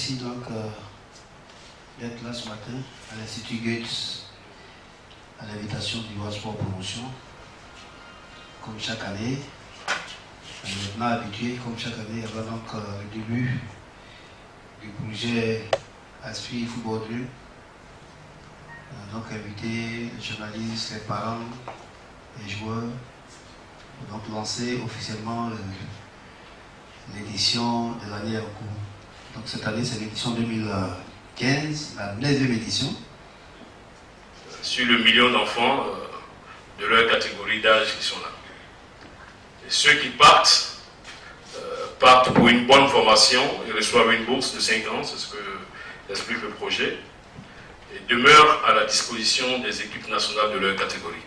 Merci donc d'être là ce matin à l'Institut Goethe à l'invitation du World Sport Promotion. Comme chaque année, on est maintenant habitué, comme chaque année, avant donc le début du projet Aspire Football Dream. On a donc invité les journalistes, les parents, les joueurs, pour donc lancer officiellement l'édition de l'année en cours. Donc cette année, c'est l'édition 2015, la 9e édition. Sur le million d'enfants de leur catégorie d'âge qui sont là. Et ceux qui partent pour une bonne formation, ils reçoivent une bourse de 5 ans, c'est ce que explique le projet, et demeurent à la disposition des équipes nationales de leur catégorie.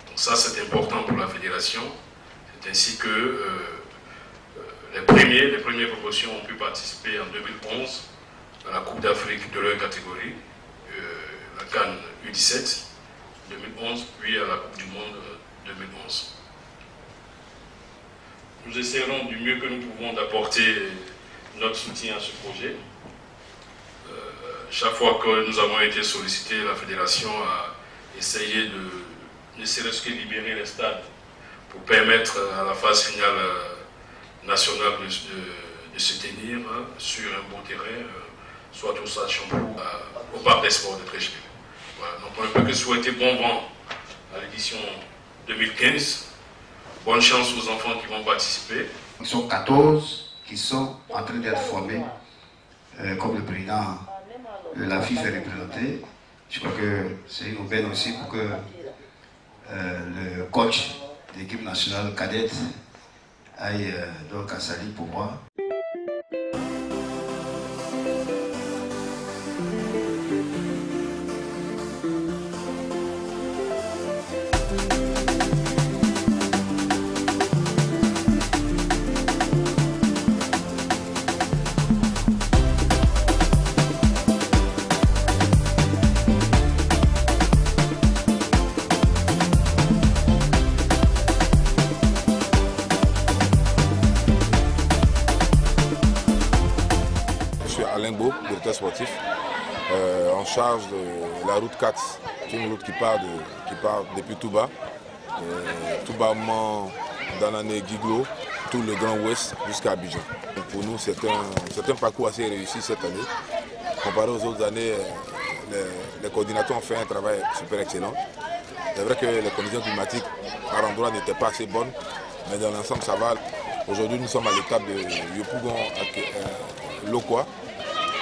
Donc ça, c'est important pour la fédération. C'est ainsi que les premières promotions ont pu participer en 2011 à la Coupe d'Afrique de leur catégorie, la CAN U17 2011, puis à la Coupe du Monde 2011. Nous essaierons du mieux que nous pouvons d'apporter notre soutien à ce projet. Chaque fois que nous avons été sollicités, la fédération a essayé de ne serait-ce que libérer les stades pour permettre à la phase finale nationale de se tenir sur un beau terrain, soit au stade Champoux, au parc des sports de Trécheville. Voilà, donc on ne peut que souhaiter bon vent à l'édition 2015. Bonne chance aux enfants qui vont participer. Ils sont 14 qui sont en train d'être formés, comme le président de la FIFA est représenté. Je crois que c'est une aubaine aussi pour que le coach de l'équipe nationale cadette aille donc à Sali pour voir. Directeur sportif, en charge de la route 4, qui est une route qui part depuis Touba, Danané, Guiglo, tout le Grand Ouest jusqu'à Abidjan. Donc pour nous, c'est un parcours assez réussi cette année. Comparé aux autres années, les coordinateurs ont fait un travail super excellent. C'est vrai que les conditions climatiques à l'endroit n'étaient pas assez bonnes, mais dans l'ensemble ça va. Aujourd'hui, nous sommes à l'étape de Yopougon Lokwa.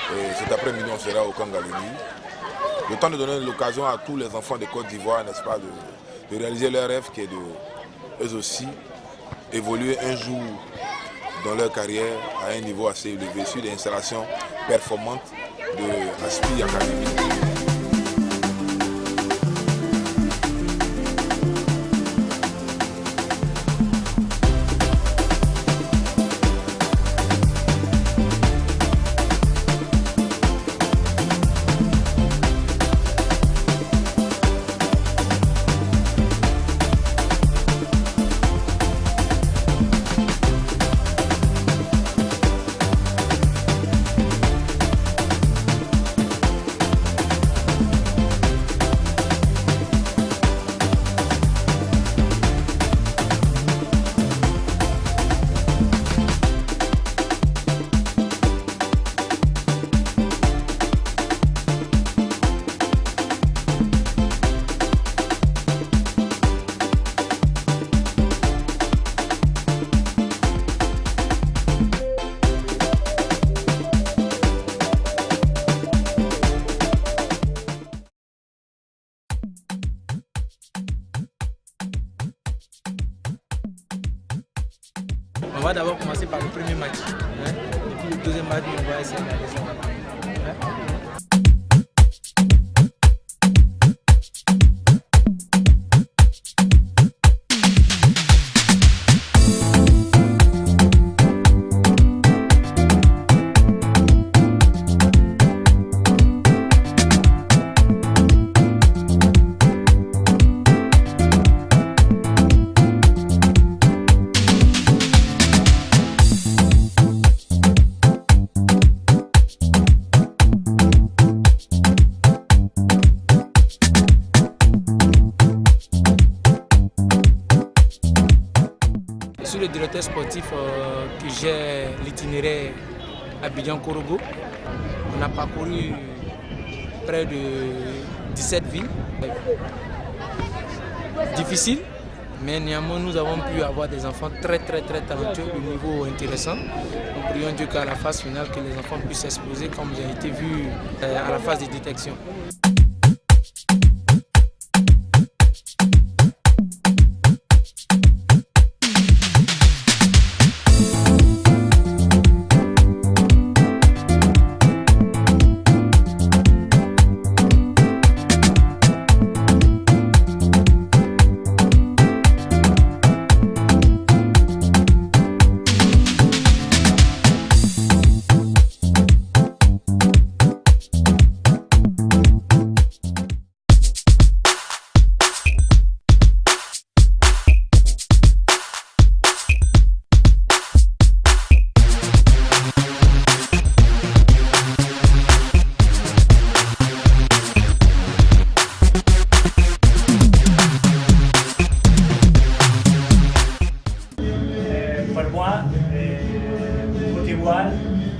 Et cet après-midi, on sera au Kangalini. Le temps de donner l'occasion à tous les enfants de Côte d'Ivoire, n'est-ce pas, de réaliser leur rêve qui est de, eux aussi, évoluer un jour dans leur carrière à un niveau assez élevé sur des installations performantes de Aspire Academy. On va d'abord commencer par le premier match. Et puis le deuxième match, on va essayer d'aller ça. suis le directeur sportif qui gère l'itinéraire Abidjan-Korogo. On a parcouru près de 17 villes. Difficile, mais néanmoins nous avons pu avoir des enfants très talentueux, au niveau intéressant. Nous prions Dieu qu'à la phase finale, que les enfants puissent s'exposer comme j'ai été vu à la phase de détection.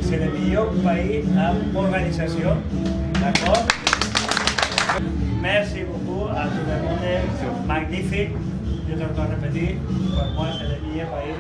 C'est le meilleur pays en organisation. D'accord? Merci beaucoup à tout le monde. C'est magnifique. Je te encore répéter. Pour moi, c'est le meilleur pays.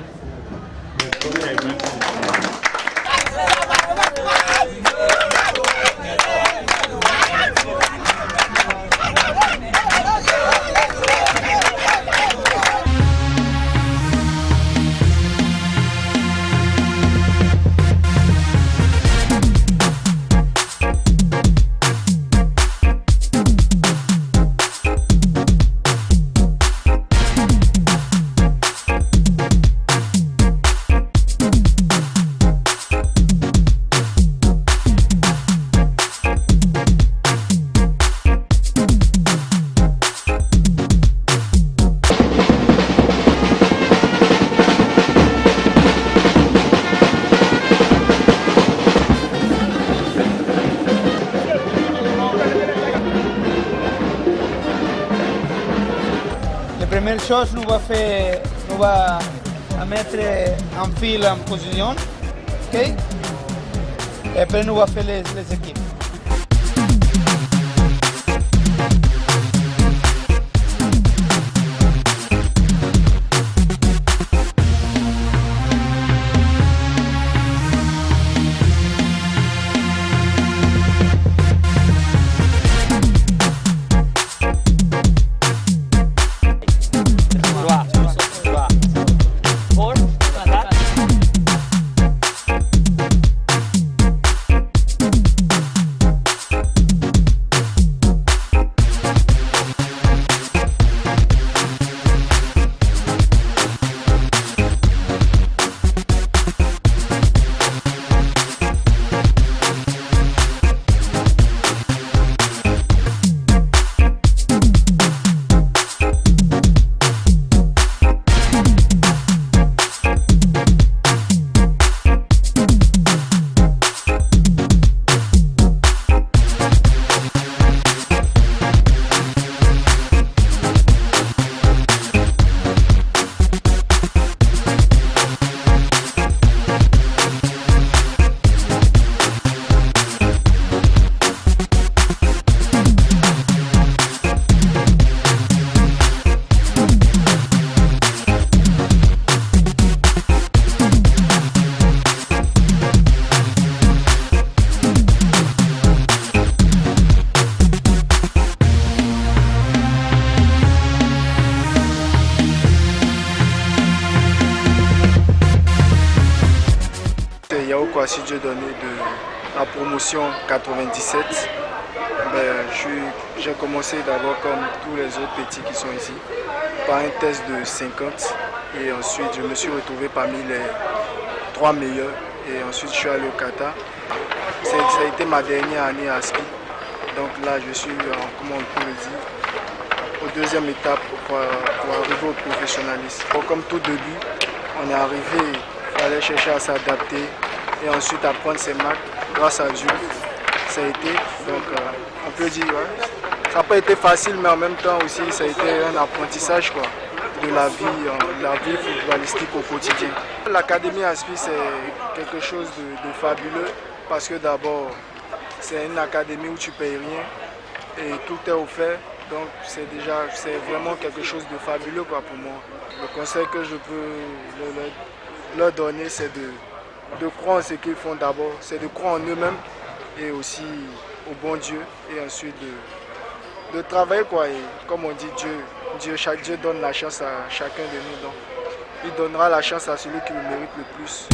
La première chose, nous va mettre en file en position, ok? Et après nous va faire les équipes. Yao Kwasi Dieu donné de la promotion 97. J'ai commencé d'abord comme tous les autres petits qui sont ici, par un test de 50 et ensuite je me suis retrouvé parmi les 3 meilleurs et ensuite je suis allé au Qatar. Ça a été ma dernière année à ski, donc là je suis, comment on peut le dire, aux deuxième étape pour arriver au professionnalisme. Comme tout début, on est arrivé, il fallait chercher à s'adapter et ensuite apprendre ses marques. Grâce à Dieu, ça a été, donc on peut dire, ouais, ça n'a pas été facile, mais en même temps aussi ça a été un apprentissage, quoi. de la vie footballistique au quotidien. L'Académie Aspi, c'est quelque chose de fabuleux parce que d'abord, c'est une académie où tu ne payes rien et tout est offert. Donc c'est vraiment quelque chose de fabuleux pour moi. Le conseil que je peux leur donner, c'est de croire en ce qu'ils font d'abord, c'est de croire en eux-mêmes et aussi au bon Dieu et ensuite de travailler quoi. Et comme on dit, Dieu donne la chance à chacun de nous. Donc, il donnera la chance à celui qui le mérite le plus.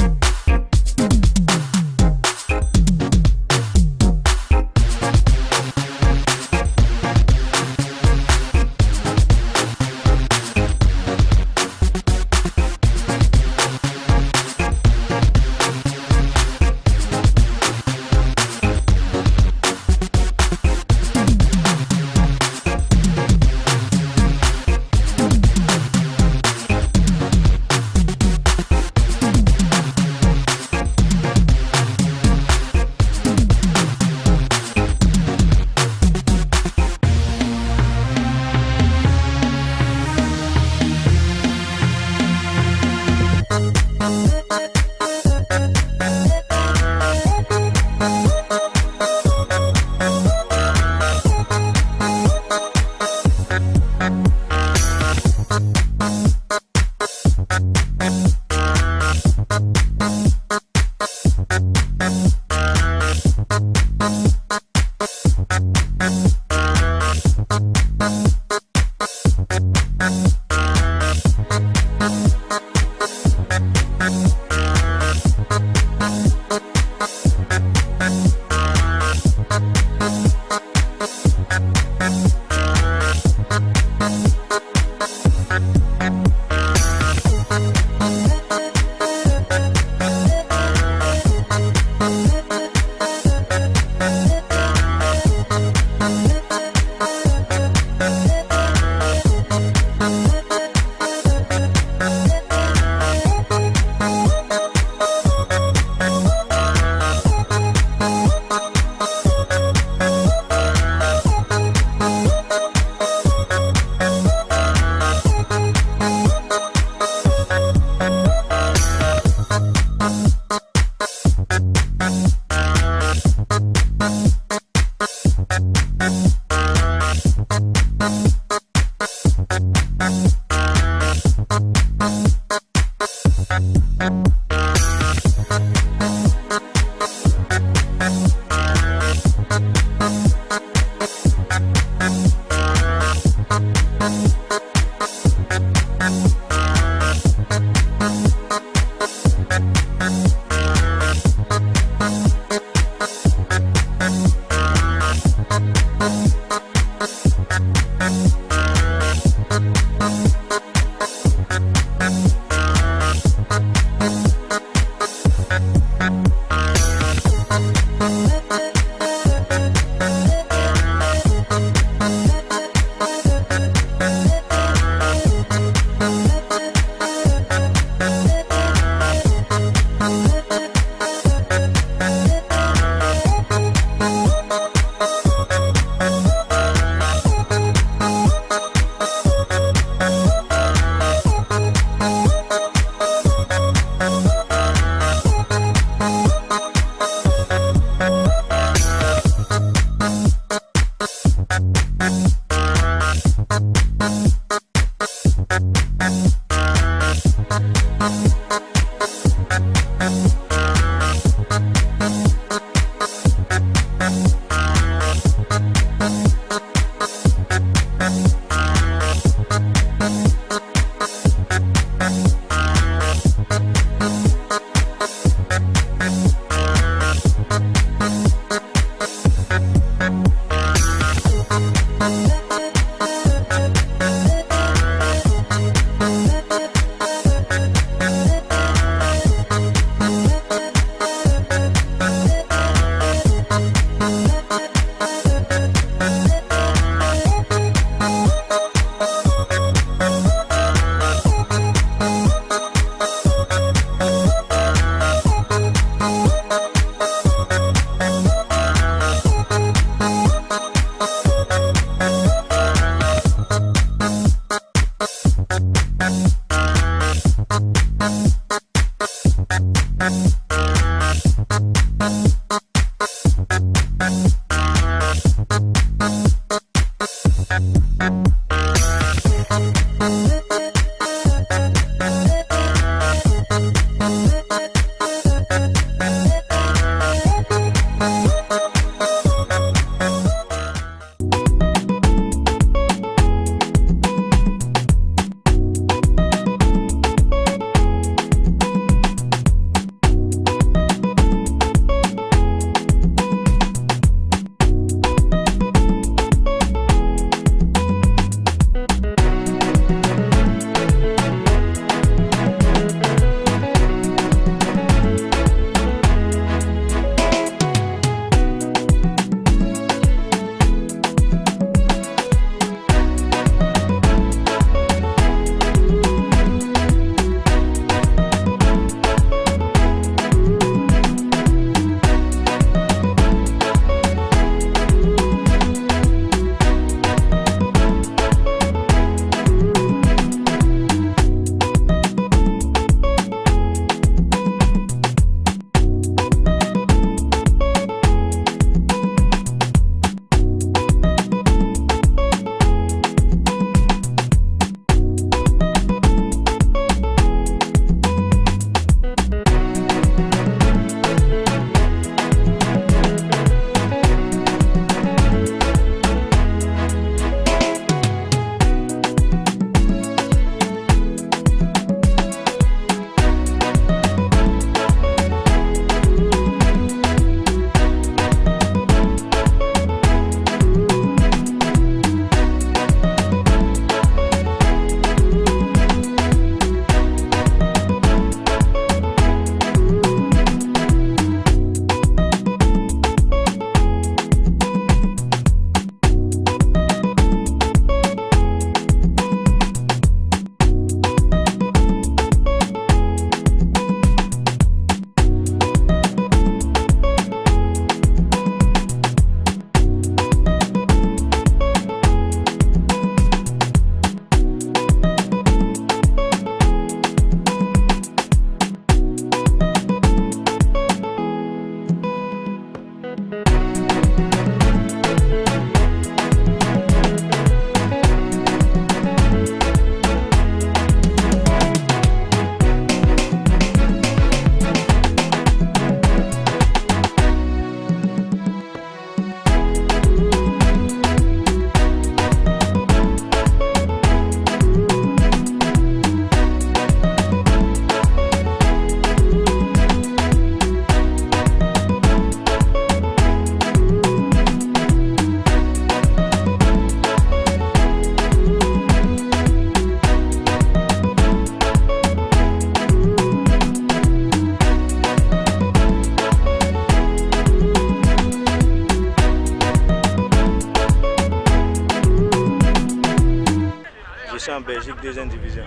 suis en Belgique, 2e division,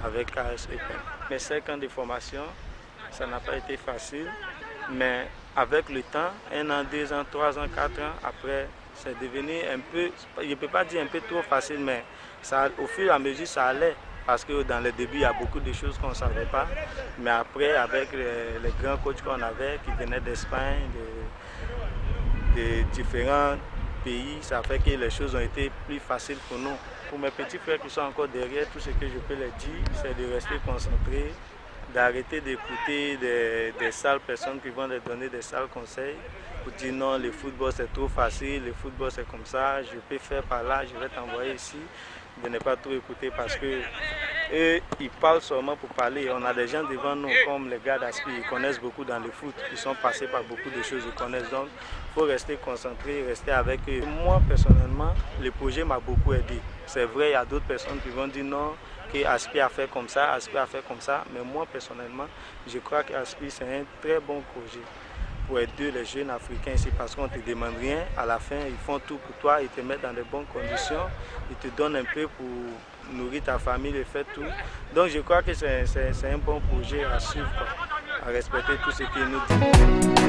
avec AS Eupen. Mes 5 ans de formation, ça n'a pas été facile, mais avec le temps, 1 an, 2 ans, 3 ans, 4 ans, après, c'est devenu un peu, je ne peux pas dire un peu trop facile, mais ça, au fur et à mesure, ça allait. Parce que dans le début, il y a beaucoup de choses qu'on ne savait pas. Mais après, avec les grands coachs qu'on avait, qui venaient d'Espagne, de différents pays, ça fait que les choses ont été plus faciles pour nous. Pour mes petits frères qui sont encore derrière, tout ce que je peux leur dire, c'est de rester concentrés, d'arrêter d'écouter des sales personnes qui vont leur donner des sales conseils pour dire non, le football c'est trop facile, le football c'est comme ça, je peux faire par là, je vais t'envoyer ici. De ne pas trop écouter parce que eux, ils parlent seulement pour parler. On a des gens devant nous comme les gars d'Aspi, ils connaissent beaucoup dans le foot, ils sont passés par beaucoup de choses, ils connaissent, donc il faut rester concentré, rester avec eux. Moi personnellement, le projet m'a beaucoup aidé. C'est vrai, il y a d'autres personnes qui vont dire non, que Aspi a fait comme ça, Aspi a fait comme ça, mais moi personnellement, je crois que Aspi c'est un très bon projet pour aider les jeunes africains ici parce qu'on ne te demande rien. À la fin, ils font tout pour toi, ils te mettent dans de bonnes conditions, ils te donnent un peu pour nourrir ta famille et faire tout. Donc je crois que c'est un bon projet à suivre, quoi, à respecter tout ce qu'ils nous disent.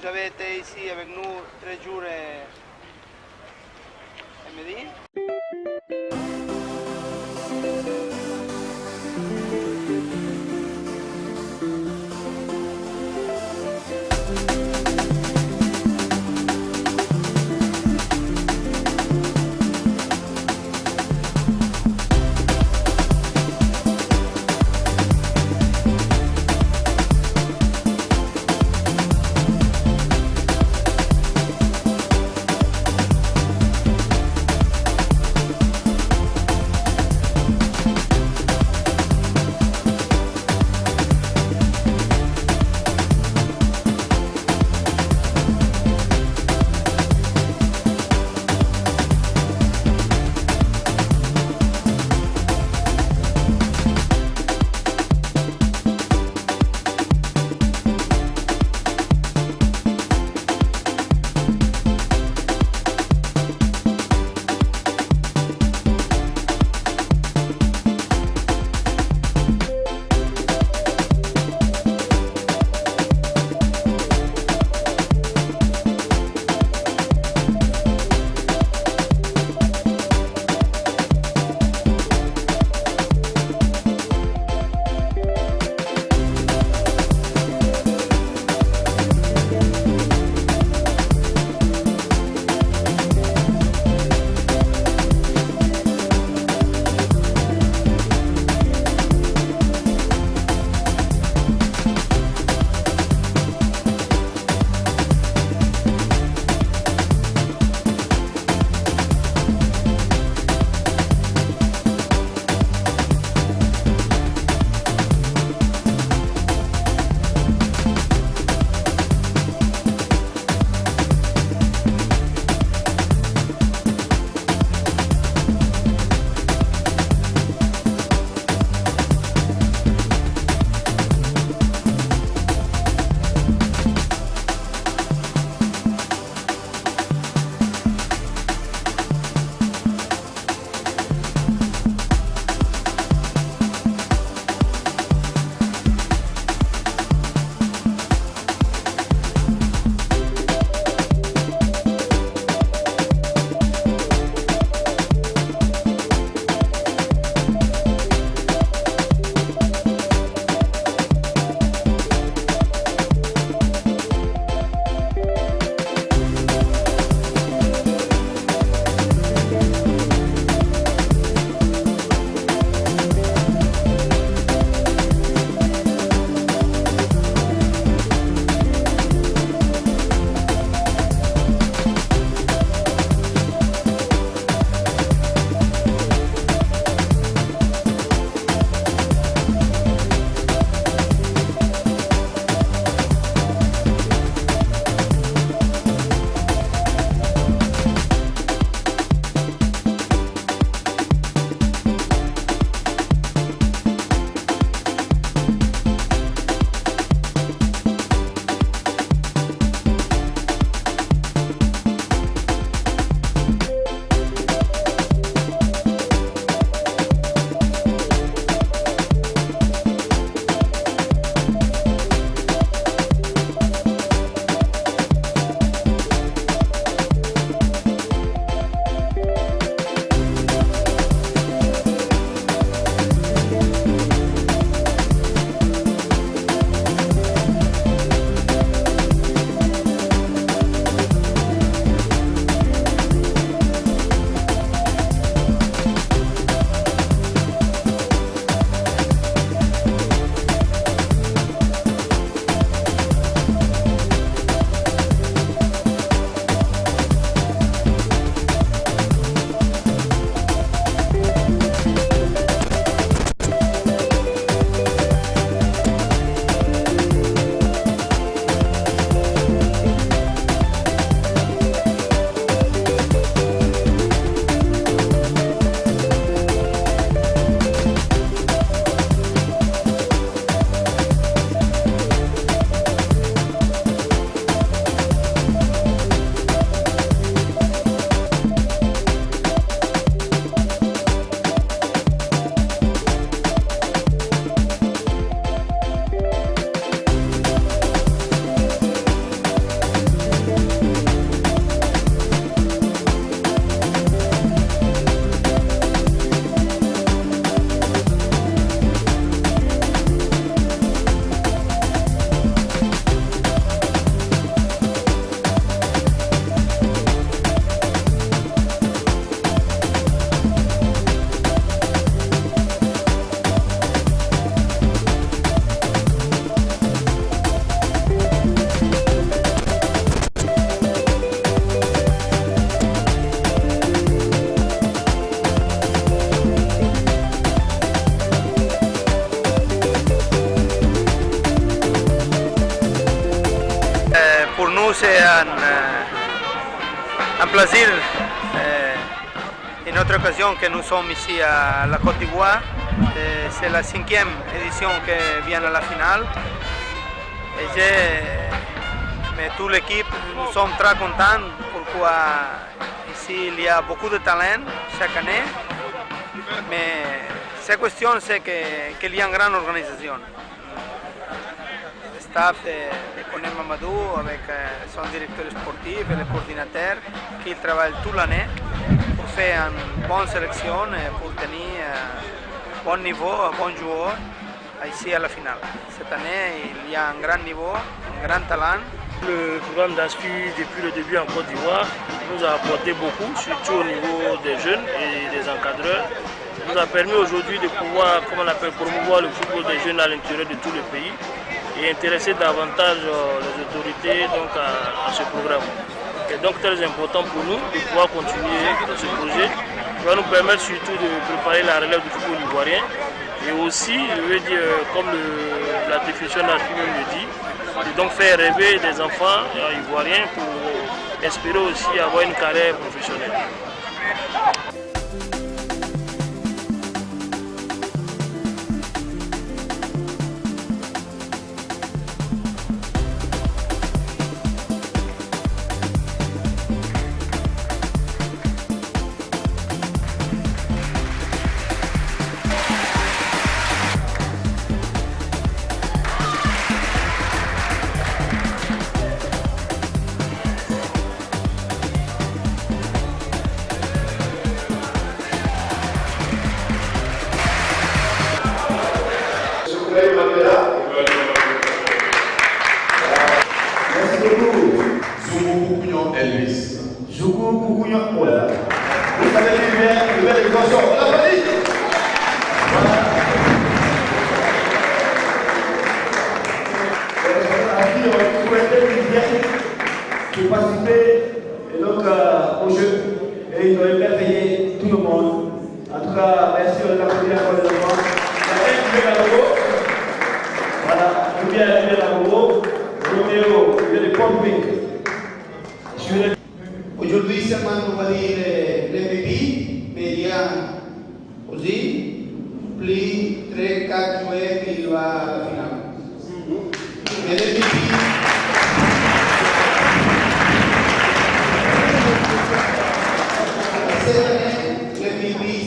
Vous avez été ici avec nous 3 jours à Medellín. Pour nous, c'est un plaisir, une autre occasion que nous sommes ici à la Côte d'Ivoire. C'est la 5e édition qui vient à la finale. Mais toute l'équipe, nous sommes très contents. Pourquoi ici il y a beaucoup de talent chaque année. Mais cette question, c'est qu'il y a une grande organisation. Le staff de Koné Mamadou avec son directeur sportif et le coordinateur qui travaillent toute l'année pour faire une bonne sélection et pour tenir un bon niveau, un bon joueur ici à la finale. Cette année, il y a un grand niveau, un grand talent. Le programme d'ASPI depuis le début en Côte d'Ivoire nous a apporté beaucoup, surtout au niveau des jeunes et des encadreurs. Il nous a permis aujourd'hui de pouvoir, comme on appelle, promouvoir le football des jeunes à l'intérieur de tout le pays et intéresser davantage les autorités donc, à ce programme. C'est donc très important pour nous de pouvoir continuer ce projet qui va nous permettre surtout de préparer la relève du football ivoirien et aussi, je veux dire, comme la définition d'ASPI même le dit, et donc faire rêver des enfants ivoiriens pour espérer aussi avoir une carrière professionnelle. Pour participer donc, au jeu et ils ont émerveillé tout le monde. En tout cas, merci de l'applaudir pour les enfants. Voilà, je viens d'arriver à Roméo, je vais le pomper. Aujourd'hui, seulement nous allons dire l'MVP, mais il y a aussi plus de 4 joueurs qui vont à la finale. Mais l'MVP.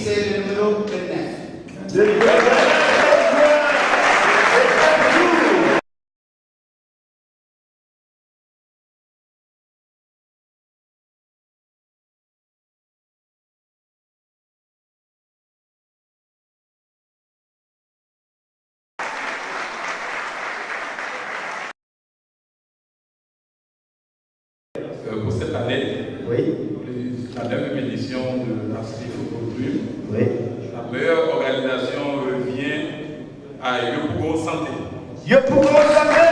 C'est le numéro 29. Pour cette année, oui. La 9e édition de l'ASPI Football Club, oui. La meilleure organisation revient à Yopougo Santé. Yopougo Santé!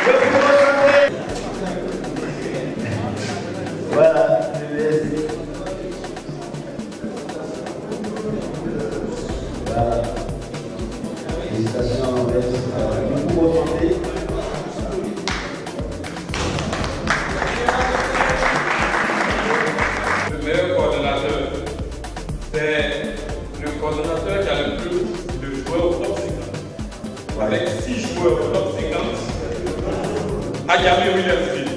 Yopougo Santé! Voilà, voilà. Félicitations, Yopougo Santé. Le meilleur coordonnateur, c'est le coordonnateur qui a le plus de joueurs au top 50. Avec 6 joueurs au top 50, Ayame Williamsville.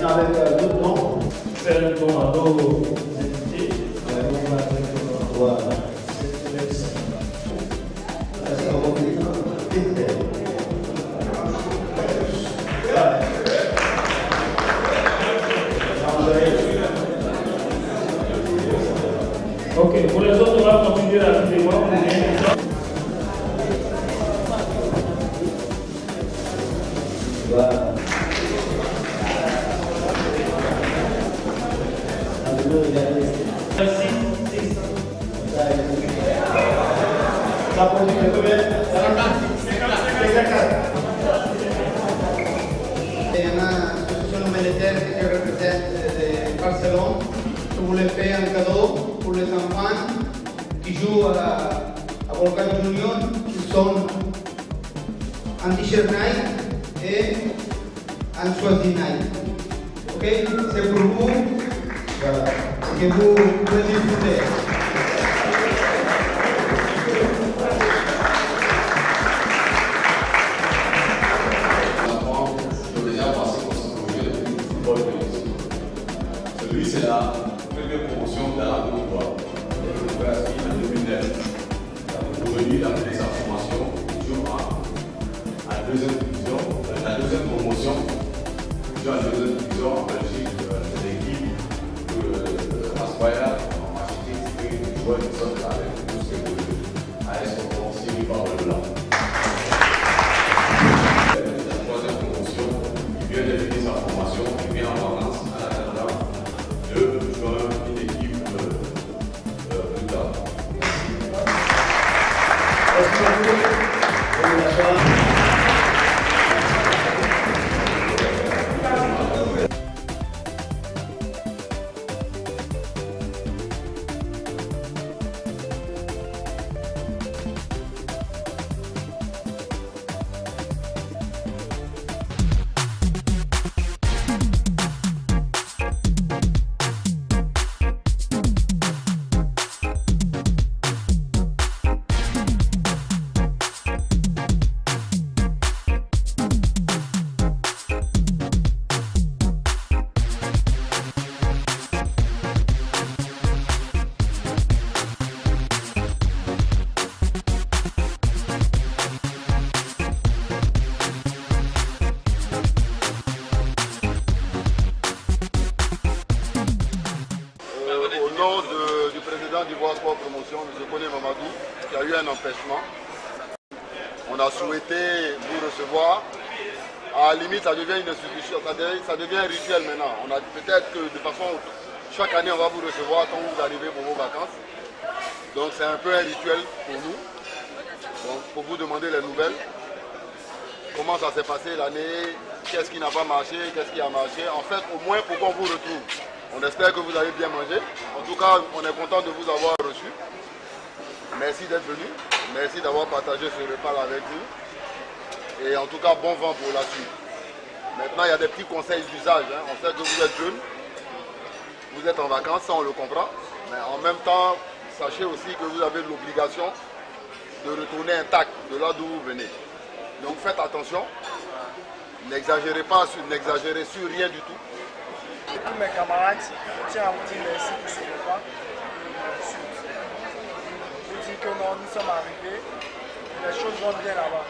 maintenant avec d'autres noms. Faire un don à nos invités. Voilà. Ok, pour les autres, on va continuer rapidement. Voilà. La politique est combien? 50. Il y a une association humanitaire qui représente de Barcelone. Je voulais faire un cadeau pour les enfants qui jouent à Volcan Junior, qui sont en t-shirt Nike et en choisi Nike. Ok? C'est pour vous. Voilà. Que vous pouvez disfruter. Celui, c'est la première promotion dans la Côte d'Ivoire. Il a fait en 2009. Aujourd'hui, il a fait sa formation en deuxième division. La deuxième promotion, en deuxième division en Belgique, l'équipe de Aspire, en architecte, et joueur de sorte avec tout ce que vous voulez. À Escopon, Syrie, par le blanc. La troisième promotion, il vient de finir sa formation, il vient en vacances à la Canada. De jouer une équipe plus tard. Du président d'Ivoire Sport Promotion, M. Koné Mamadou, qui a eu un empêchement. On a souhaité vous recevoir. À la limite, ça devient une institution, ça devient un rituel maintenant. On a peut-être que de façon, chaque année, on va vous recevoir quand vous arrivez pour vos vacances. Donc c'est un peu un rituel pour nous. Donc, pour vous demander les nouvelles. Comment ça s'est passé l'année, qu'est-ce qui n'a pas marché, qu'est-ce qui a marché. En fait, au moins pour qu'on vous retrouve. On espère que vous avez bien mangé. En tout cas, on est content de vous avoir reçu. Merci d'être venu. Merci d'avoir partagé ce repas avec nous. Et en tout cas, bon vent pour la suite. Maintenant, il y a des petits conseils d'usage. On sait que vous êtes jeune. Vous êtes en vacances, ça on le comprend. Mais en même temps, sachez aussi que vous avez l'obligation de retourner intact de là d'où vous venez. Donc faites attention. N'exagérez pas, n'exagérez sur rien du tout. Tous mes camarades, je tiens à vous dire merci pour ce repas. Je vous dis que non, nous sommes arrivés, les choses vont bien là-bas.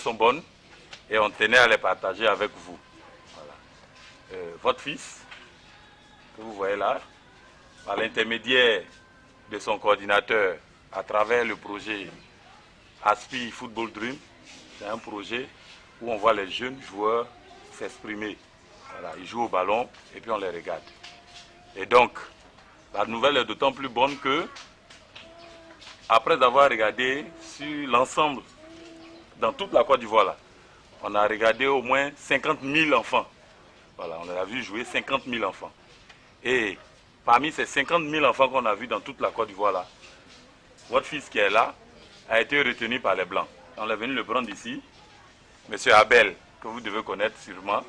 Sont bonnes et on tenait à les partager avec vous. Voilà. Votre fils, que vous voyez là, par l'intermédiaire de son coordinateur à travers le projet ASPI Football Dream. C'est un projet où on voit les jeunes joueurs s'exprimer. Voilà, ils jouent au ballon et puis on les regarde. Et donc, la nouvelle est d'autant plus bonne que, après avoir regardé sur l'ensemble, dans toute la Côte d'Ivoire, on a regardé au moins 50 000 enfants. Voilà, on a vu jouer 50 000 enfants. Et parmi ces 50 000 enfants qu'on a vus dans toute la Côte d'Ivoire, votre fils qui est là a été retenu par les Blancs. On est venu le prendre ici. Monsieur Abel, que vous devez connaître sûrement,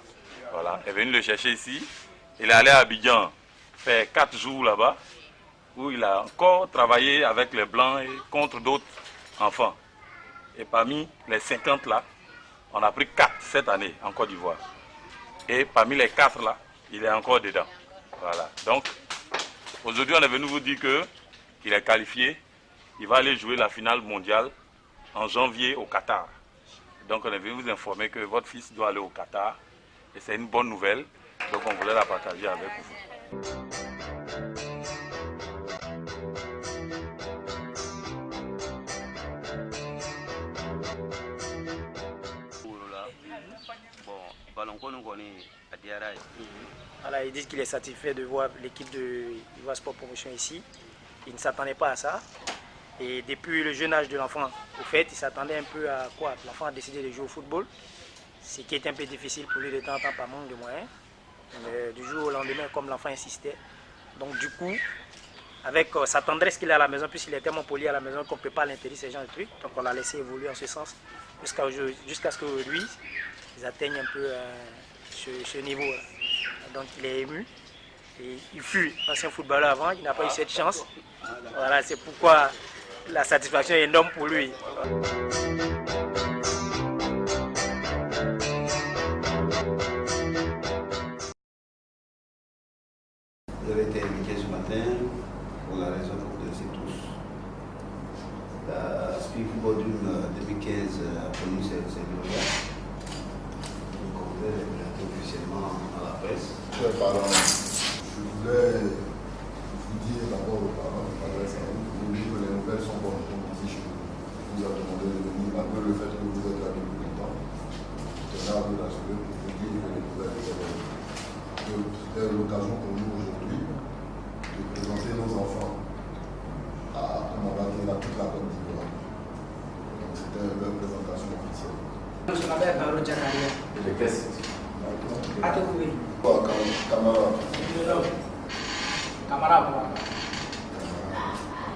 voilà, est venu le chercher ici. Il est allé à Abidjan faire 4 jours là-bas, où il a encore travaillé avec les Blancs et contre d'autres enfants. Et parmi les 50 là, on a pris 4 cette année en Côte d'Ivoire. Et parmi les 4 là, il est encore dedans. Voilà. Donc, aujourd'hui, on est venu vous dire qu'il est qualifié. Il va aller jouer la finale mondiale en janvier au Qatar. Donc, on est venu vous informer que votre fils doit aller au Qatar. Et c'est une bonne nouvelle. Donc, on voulait la partager avec vous. Voilà, ils disent qu'il est satisfait de voir l'équipe de Ivoire Sport Promotion ici. Il ne s'attendait pas à ça. Et depuis le jeune âge de l'enfant, au fait, il s'attendait un peu à quoi? L'enfant a décidé de jouer au football, ce qui est un peu difficile pour lui de temps en temps par manque de moyens. Mais du jour au lendemain, comme l'enfant insistait. Donc du coup, avec sa tendresse qu'il a à la maison, puisqu'il est tellement poli à la maison qu'on ne peut pas l'interdire ce genre de trucs. Donc on l'a laissé évoluer en ce sens jusqu'à ce qu'aujourd'hui, ils atteignent un peu ce niveau-là. Donc il est ému. Et il fut ancien footballeur avant, il n'a pas eu cette chance. Voilà, c'est pourquoi la satisfaction est énorme pour lui. Vous avez été invité ce matin pour la raison que vous connaissez tous. La ASPI Football Dream 2015 a connu ses lauréats. Donc on voulait les présenter officiellement à la presse. Chers parents, je voulais vous dire d'abord aux parents, vous dire que les nouvelles sont bonnes pour nous ici chez nous. On vous a demandé de venir malgré le fait que vous êtes là depuis longtemps. C'est là vous l'assurer pour vous dire que les nouvelles sont bonnes. C'était l'occasion pour nous aujourd'hui de présenter nos enfants à toute la Côte d'Ivoire. Donc c'était leur présentation officielle. Je m'appelle Baron Djanaria. De quel site? Atokoué. Camarade. Camarade.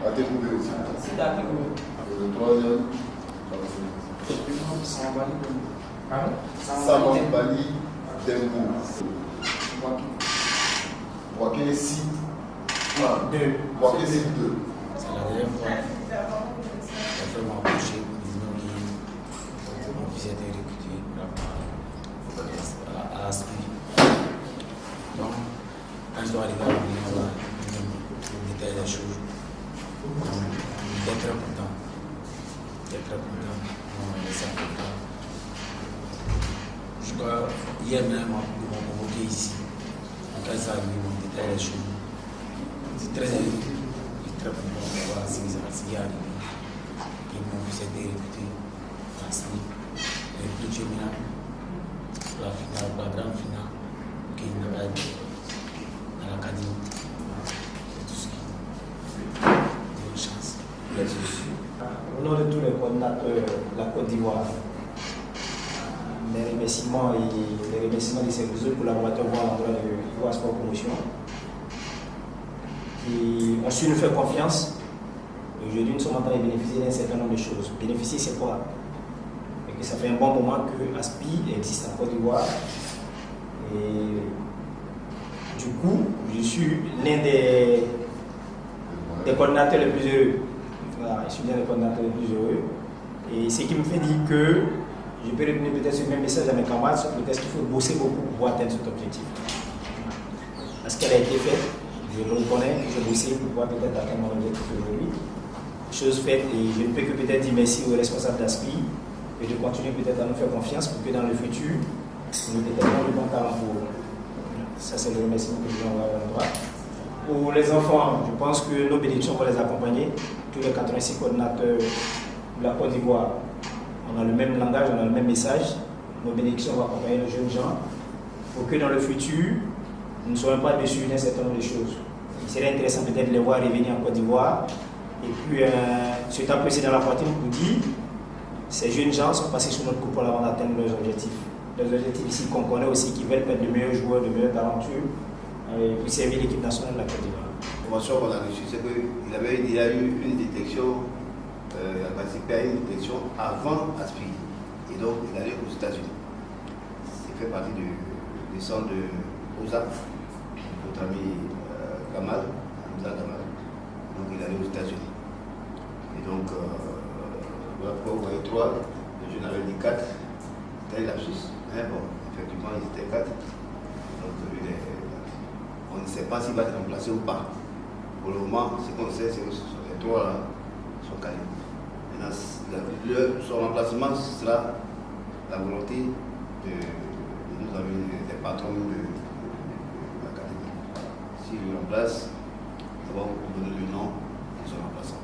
Atokoué aussi. C'est Atokoué. Et le troisième, Samambali Dembo. Waké site 2. Waké site 2. C'est la deuxième fois qu'il a fait m'embaucher pour mon fils a été recruté à ASPI. Donc, quand je dois arriver à l'union, là, il me détaille les choses. J'étais très content. Jusqu'à hier même, ils m'ont convoqué ici. Quand ça arrive, ils m'ont détaillé les choses. C'est très content de voir ce qui est arrivé. Et mon fils a été recruté à ASPI. Et puis, j'ai mis la finale, la grande finale, qu'il n'avait pas à l'académie. C'est tout ce qui est une chance. Au nom de tous les coordinateurs de la Côte d'Ivoire, mes remerciements et les remerciements de ces autres collaborateurs vont à l'endroit de Ivoire Sport Promotion. Et on su nous faire confiance. Aujourd'hui, nous sommes en train de bénéficier d'un certain nombre de choses. Bénéficier, c'est quoi? Et que ça fait un bon moment que ASPI existe en Côte d'Ivoire. Et du coup, je suis l'un des coordinateurs les plus heureux. Voilà, je suis l'un des coordinateurs les plus heureux. Et ce qui me fait dire que je peux retenir peut-être ce même message à mes camarades, c'est peut-être qu'il faut bosser beaucoup pour atteindre cet objectif. Parce qu'elle a été faite, je le reconnais, j'ai bossé pour pouvoir peut-être atteindre mon objectif aujourd'hui. Chose faite, et je ne peux que peut-être dire merci aux responsables d'ASPI et de continuer peut-être à nous faire confiance pour que dans le futur, nous déterminons le bon talent pour eux. Ça, c'est le remerciement que je vais envoyer à l'endroit. Pour les enfants, je pense que nos bénédictions vont les accompagner. Tous les 86 coordinateurs de la Côte d'Ivoire, on a le même langage, on a le même message. Nos bénédictions vont accompagner les jeunes gens pour que dans le futur, nous ne soyons pas déçus d'un certain nombre de choses. Il serait intéressant peut-être de les voir revenir en Côte d'Ivoire. Et puis, ce temps passé dans la poitrine pour dire, ces jeunes gens sont passés sur notre coupole avant d'atteindre leurs objectifs. Leurs objectifs ici qu'on connaît aussi, qui veulent être de meilleurs joueurs, de meilleures aventures, pour servir l'équipe nationale de la Côte d'Ivoire. La formation qu'on a reçue, c'est qu'il a eu une détection, il a participé à une détection avant Aspiri. Et donc, il est allé aux États-Unis. Il fait partie du centre de OSAP, notre ami Gamal, Hamza Gamal. Donc, il est allé aux États-Unis. Et donc, voilà pourquoi vous voyez 3, le jeune avait dit 4, c'était la Suisse. Mais bon, effectivement, ils étaient 4. Donc, on ne sait pas s'il va être remplacé ou pas. Pour le moment, ce qu'on sait, c'est que les 3 là sont calés. Maintenant, son remplacement, ce sera la volonté de nos amis, des patrons de l'académie. S'il le remplace, nous allons vous donner le nom de son remplaçant.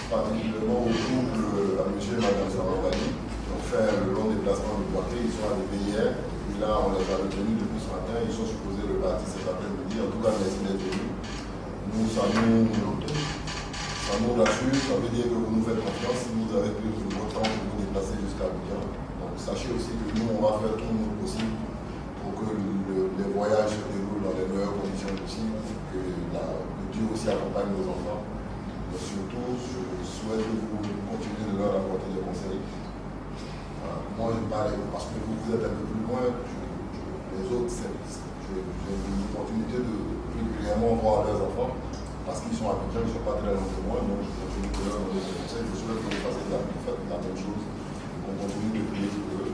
Particulièrement au couple à M. et Mme Saravani, qui ont fait le long déplacement de Poitiers. Ils sont arrivés hier, et puis là on les a retenus depuis ce matin, ils sont supposés repartir cet après-midi. En tout cas, merci d'être venus. Nous, ça nous rassure, ça veut dire que vous nous faites confiance. Si vous avez pris votre temps pour vous déplacer jusqu'à Abidjan, donc sachez aussi que nous, on va faire tout le possible pour que les voyages se déroulent dans les meilleures conditions possibles, que Dieu aussi accompagne nos enfants. Mais surtout, je souhaite que vous continuez de leur apporter des conseils. Moi, je parle parce que vous êtes un peu plus loin. Les autres, j'ai une opportunité de régulièrement voir leurs enfants parce qu'ils sont habitués, ils ne sont pas très loin de moi. Donc, je continue de leur donner des conseils. Je souhaite que vous fassiez la même chose. On continue de prier pour eux.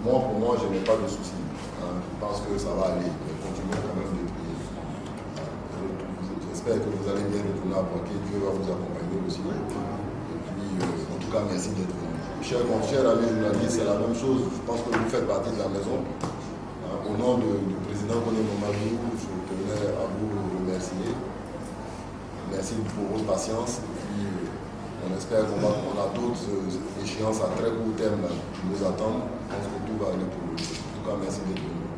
Moi, pour moi, je n'ai pas de soucis. Je pense que ça va aller. Mais continuez quand même de prier. J'espère que vous allez bien retourner à Poitiers. Dieu va vous accompagner aussi. Et puis, en tout cas, merci d'être venu. Chers amis journalistes, c'est la même chose. Je pense que vous faites partie de la maison. Au nom du président Koné Mamadou, je tenais à vous remercier. Merci pour votre patience. Et puis, on espère qu'on a d'autres échéances à très court terme qui nous attendent. Je pense que tout va aller pour vous. En tout cas, merci d'être venu.